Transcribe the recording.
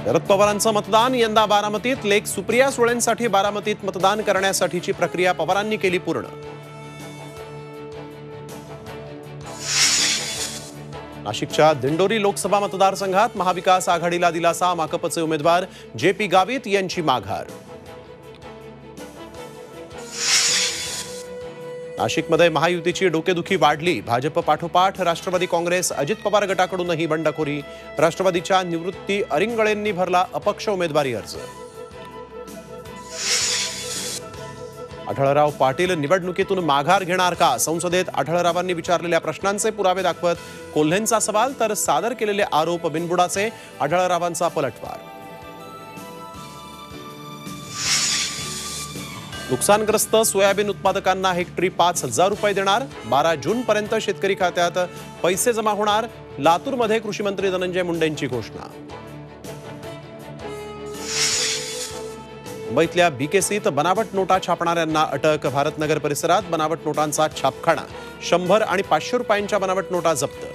शरद पवारांचं मतदान यंदा बारामतीत. लेक सुप्रिया सुळेंसाठी बारामतीत मतदान करण्यासाठीची प्रक्रिया पवारांनी केली पूर्ण. नाशिकच्या दिंडोरी लोकसभा मतदारसंघात महाविकास आघाडीला दिलासा. माकपचे उमेदवार JP गावित यांची माघार. नाशिकमध्ये महायुतीची डोकेदुखी वाढली. भाजप पाठोपाठ राष्ट्रवादी काँग्रेस, अजित पवार गटाकडूनही बंडखोरी. राष्ट्रवादीच्या निवृत्ती अरिंगळेंनी भरला अपक्ष उमेदवारी अर्ज. आढळराव पाटील निवडणुकीतून माघार घेणार का? संसदेत आढळरावांनी विचारलेल्या प्रश्नांचे पुरावे दाखवत कोल्हेंचा सवाल तर सादर केलेले आरोप बिनबुडाचे. आढळरावांचा पलटवार. नुकसानग्रस्त सोयाबीन उत्पादकांना हेक्टरी 5,000 रुपये देणार. 12 जूनपर्यंत शेतकरी खात्यात पैसे जमा होणार. लातूरमध्ये कृषी मंत्री धनंजय मुंडेंची घोषणा. मुंबईतल्या BKCत बनावट नोटा छापणाऱ्यांना अटक. भारतनगर परिसरात बनावट नोटांचा छापखाना. 100 आणि 500 रुपयांच्या बनावट नोटा जप्त.